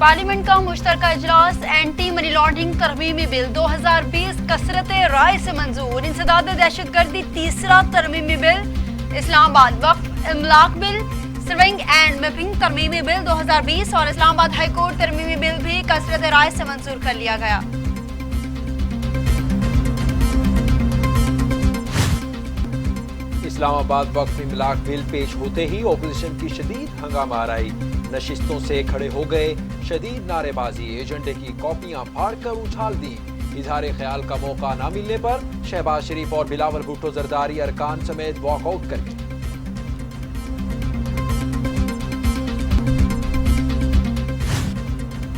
Parliament का मुश्तरका इजलास एंटी मनी लॉन्ड्रिंग तरमीमी बिल 2020 कसरत राय से मंजूर। इंसदाद दहशतगर्दी तीसरा तरमीमी बिल, इस्लामाबाद वक्फ इमलाक बिल, सर्विंग एंड मैपिंग तरमीमी बिल 2020 और इस्लामाबाद हाईकोर्ट तरमीमी बिल भी कसरत राय से मंजूर कर लिया गया। इस्लामाबाद वक्फ इमलाक बिल पेश होते ही ओपोजिशन की शदीद हंगामा आई, नशिस्तों से खड़े हो गए, शदीद नारेबाजी, एजेंडे की कॉपियां फाड़कर उछाल दी। इजहार ख्याल का मौका न मिलने पर शहबाज शरीफ और बिलावल भुट्टो जरदारी अरकान समेत वॉकआउट कर गए।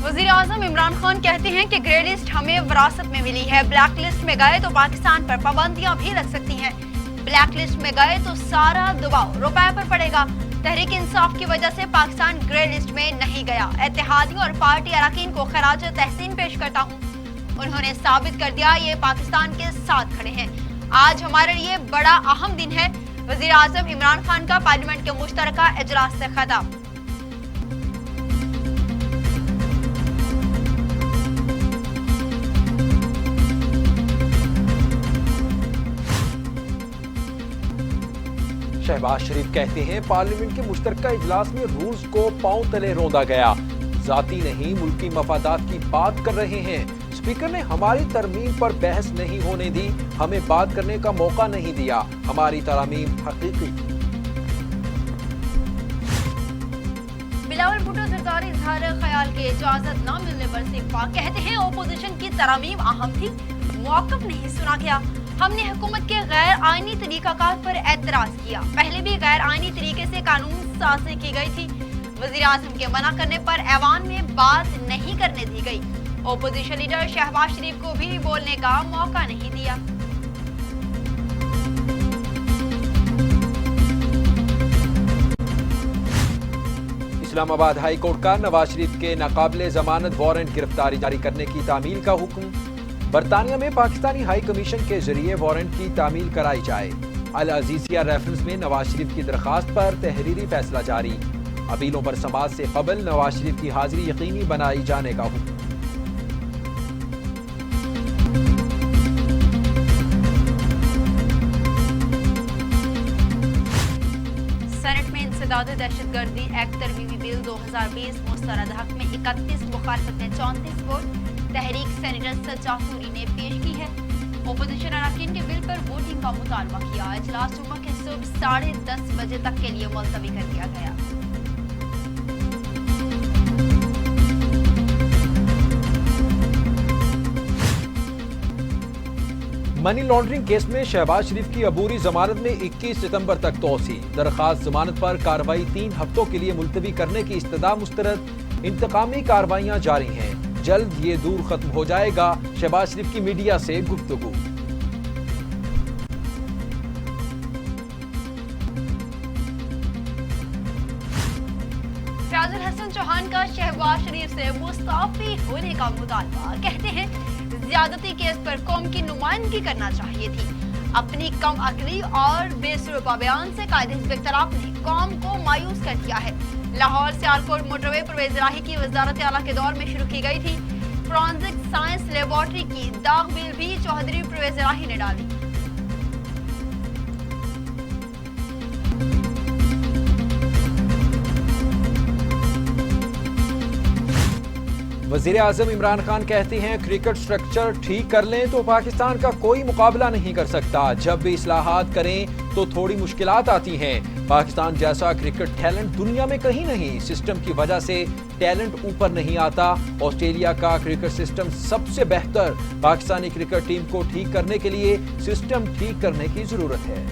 वज़ीर आज़म इमरान खान कहते हैं कि ग्रे लिस्ट हमें विरासत में मिली है, ब्लैक लिस्ट में गए तो पाकिस्तान पर पाबंदियां भी लग सकती हैं। ब्लैक लिस्ट में गए तो सारा दबाव रुपए पर पड़ेगा। तहरीक इंसाफ की वजह से पाकिस्तान ग्रे लिस्ट में नहीं गया। इत्तेहादियों और पार्टी अरकान को खराज तहसीन पेश करता हूँ। उन्होंने साबित कर दिया ये पाकिस्तान के साथ खड़े हैं। आज हमारे लिए बड़ा अहम दिन है। वज़ीर आज़म इमरान खान का पार्लियामेंट के मुश्तरका इजलास से खिताब। शहबाज शरीफ कहते हैं पार्लियामेंट के मुश्तरका इजलास में रूल्स को पांव तले रौंदा गया, जाती नहीं मुल्की मफादात की बात कर रहे हैं। स्पीकर ने हमारी तरमीम पर बहस नहीं होने दी, हमें बात करने का मौका नहीं दिया। हमारी तरमीम हकीकी। बिलावल भुट्टो जरदारी इजहार ख्याल की इजाजत न मिलने पर सिफा कहते हैं ओपोजिशन की तरमीम अहम थी, मौक़िफ़ नहीं सुना गया। हमने हुकूमत के गैर आईनी तरीकाकार पर एतराज किया। पहले भी गैर आईनी तरीके से कानून साज़ी की गई थी। वज़ीर आज़म के मना करने पर ऐवान में बात नहीं करने दी गई। ओपोजिशन लीडर शहबाज शरीफ को भी बोलने का मौका नहीं दिया। इस्लामाबाद हाई कोर्ट का नवाज शरीफ के नाकाबिले जमानत वारंट गिरफ्तारी जारी करने की तामील का हुक्म। बरतानिया में पाकिस्तानी हाई कमीशन के जरिए वारंट की तामील कराई जाए। अल अजीजिया रेफरेंस में नवाज शरीफ की दरखास्त पर तहरीरी फैसला जारी। अपीलों पर समाअत से कबल नवाज शरीफ की हाजिरी यकीनी बनाई जाने का हुक्म। सेनेट में इंसदाद दहशतगर्दी एक्ट तरमीमी बिल 2020 मुस्तरद हक में 31, मुखालफत में 34 वोट तहरीक सेनेटर सज्जाद सूरी ने पेश की है। ओपोजिशन अरकान के बिल पर वोटिंग का मुतालबा किया। इजलास जुम्मा के सुबह 10:30 बजे तक के लिए मुलतवी कर दिया गया। मनी लॉन्ड्रिंग केस में शहबाज शरीफ की अबूरी जमानत में 21 सितंबर तक तोसी। दरखास्त जमानत पर कार्रवाई 3 हफ्तों के लिए मुलतवी करने की इस्तदा मुस्तरद। इंतकामी कार्रवाइयां जारी हैं, जल्द ये दूर खत्म हो जाएगा। शहबाज शरीफ की मीडिया से गुफ्तगू। फैजल हसन चौहान का शहबाज शरीफ से मुस्ताफी होने का मुतालबा। कहते हैं ज्यादती केस पर कौम की नुमाइंदगी करना चाहिए थी। अपनी कम अकली और बेसुरों बयान से कायदे हिज़्ब इख्तिलाफ ने कौम को मायूस कर दिया है। लाहौर सियालकोट मोटरवे परवेज इलाही की वजारत आला के दौर में शुरू की गई थी। फॉरेंसिक साइंस लेबोरेटरी की दाग बिल भी चौधरी परवेज इलाही ने डाली। वज़ीर आज़म इमरान खान कहते हैं क्रिकेट स्ट्रक्चर ठीक कर लें तो पाकिस्तान का कोई मुकाबला नहीं कर सकता। जब भी इस्लाहात करें तो थोड़ी मुश्किलात आती हैं। पाकिस्तान जैसा क्रिकेट टैलेंट दुनिया में कहीं नहीं। सिस्टम की वजह से टैलेंट ऊपर नहीं आता। ऑस्ट्रेलिया का क्रिकेट सिस्टम सबसे बेहतर। पाकिस्तानी क्रिकेट टीम को ठीक करने के लिए सिस्टम ठीक करने की जरूरत है।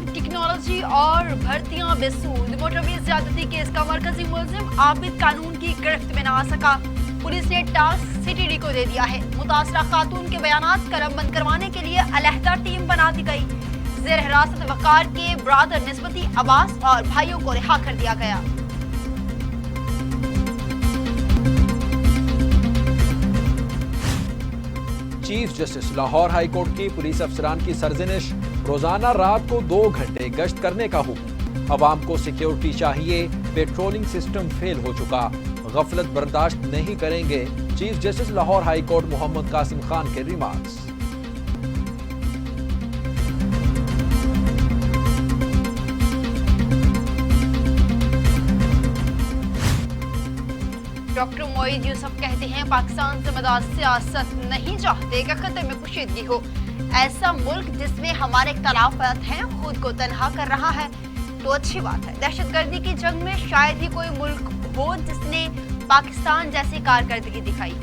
टेक्नोलॉजी और भर्तियां बेसूद। मोटरवे ज्यादती केस का मरकजी मुलजिम आबिद कानून की गिरफ्त में न आ सका। पुलिस ने टास्क सीटीडी को दे दिया है। मुतासरा खातून के बयानात कलम बंद करवाने के लिए अलहदा टीम बना दी गई। जेर हिरासत वकार के ब्रादर निस्बती अब्बास और भाइयों को रिहा कर दिया गया। Chief justice Lahore high court की पुलिस अफसरान की सरजनिश, रोजाना रात को 2 घंटे गश्त करने का हुक्म। अवाम को सिक्योरिटी चाहिए, पेट्रोलिंग सिस्टम फेल हो चुका, गफलत बर्दाश्त नहीं करेंगे। Chief justice Lahore high court Mohammad Qasim Khan के रिमार्क्स। डॉक्टर मोईद यूसुफ कहते हैं पाकिस्तान जिम्मेदार सियासत नहीं चाहते कि खतरे में कुशीदगी हो। ऐसा मुल्क जिसमें हमारे इख्तलाफात हैं खुद को तनहा कर रहा है तो अच्छी बात है। दहशतगर्दी की जंग में शायद ही कोई मुल्क हो जिसने पाकिस्तान जैसी कारकर्दगी दिखाई।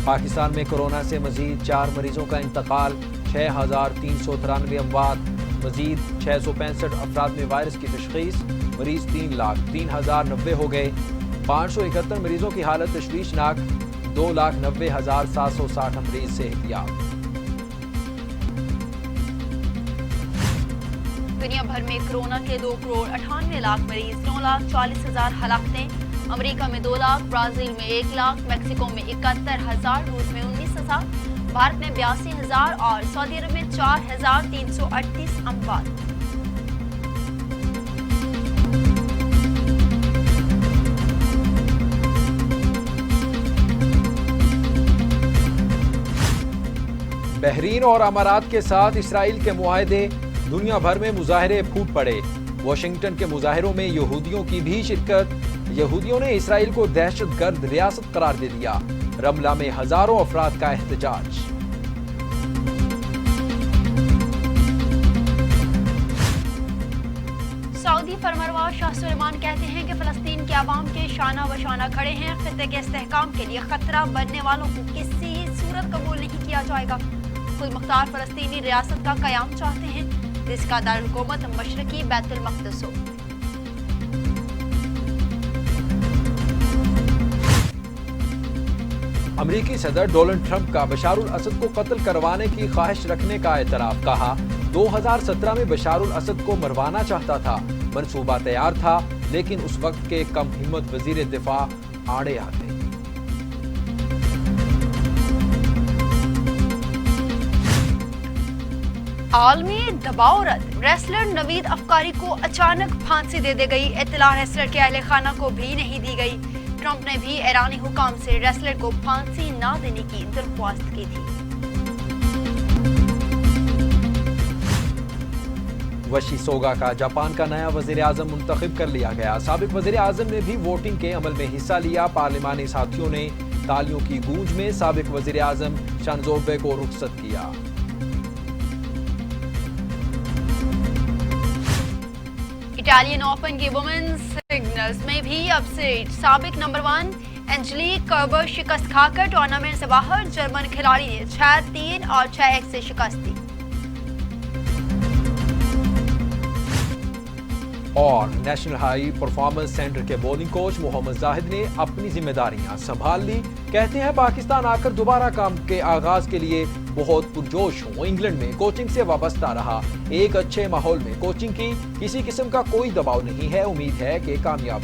पाकिस्तान में कोरोना से मजीद 4 मरीजों का इंतकाल, 6,393 अमवात, मजीद 665 अफराद में वायरस की तशखीस, मरीज 3,03,090 हो गए। 571 मरीजों की हालत तशवीशनाक, 2,90,760 मरीज सेहतियाब। दुनिया भर में कोरोना के 2,98,00,000 मरीज, 9,40,000 हलाकतें। अमेरिका में 2 लाख, ब्राजील में 1 लाख, मैक्सिको में 71,000, रूस में 19,000, भारत में 82,000 और सऊदी अरब में 4,338 अमवात। बहरीन और अमारात के साथ इसराइल के मुआहदे, दुनिया भर में मुजाहरे फूट पड़े। वाशिंगटन के मुजाहरों में यहूदियों की भी शिरकत। यहूदियों ने इसराइल को दहशतगर्द रियासत करार दे दिया। रमला में हजारों अफराद का एहतजाज। सऊदी फरमानरवा शाह सुलेमान कहते हैं कि फलस्तीन के अवाम के शाना बशाना खड़े हैं। खित्ते के इस्तेहकाम के लिए खतरा बनने वालों को किसी सूरत कबूल नहीं किया जाएगा। खुद मुख्तार फलस्तीनी रियासत का कयाम चाहते हैं जिसका दारुल-हुकूमत मशरकी बैतुल मक़दस हो। अमेरिकी सदर डोनाल्ड ट्रंप का बशारुल असद को कत्ल करवाने की ख्वाहिश रखने का एतराफ। कहा 2017 में बशारुल असद को मरवाना चाहता था, मंसूबा तैयार था, लेकिन उस वक्त के कम हिम्मत वजीर दिफा आड़े आ गए। आलमी दबाव रद्द, रेसलर नवीद अफकारी को अचानक फांसी दे दी गई। इत्तला रेसलर के अहले खाना को भी नहीं दी गई। ट्रंप ने भी ईरानी हुकाम से रेसलर को फांसी न देने की दरख्वास्त की थी। वशी सोगा का जापान का नया वजीर आजम मुंतखब कर लिया गया। साबिक वजीर आजम ने भी वोटिंग के अमल में हिस्सा लिया। पार्लिमानी साथियों ने तालियों की गूंज में साबिक वजीर आजम शिंजो आबे को रुखसत किया। इटालियन ओपन की वुमेन्स सिंगल्स में भी अपसेट। साबिक नंबर 1 एंजेलिक कर्बर शिकस्त खाकर टूर्नामेंट से बाहर। जर्मन खिलाड़ी ने 6-3 और 6-1 से शिकस्त दी। और नेशनल हाई परफॉर्मेंस सेंटर के बॉलिंग कोच मोहम्मद जाहिद ने अपनी जिम्मेदारियां संभाल ली। कहते हैं पाकिस्तान आकर दोबारा काम के आगाज के लिए बहुत पुरजोश हूं। इंग्लैंड में कोचिंग से वाबस्ता रहा, एक अच्छे माहौल में कोचिंग की, किसी किस्म का कोई दबाव नहीं है। उम्मीद है कि कामयाब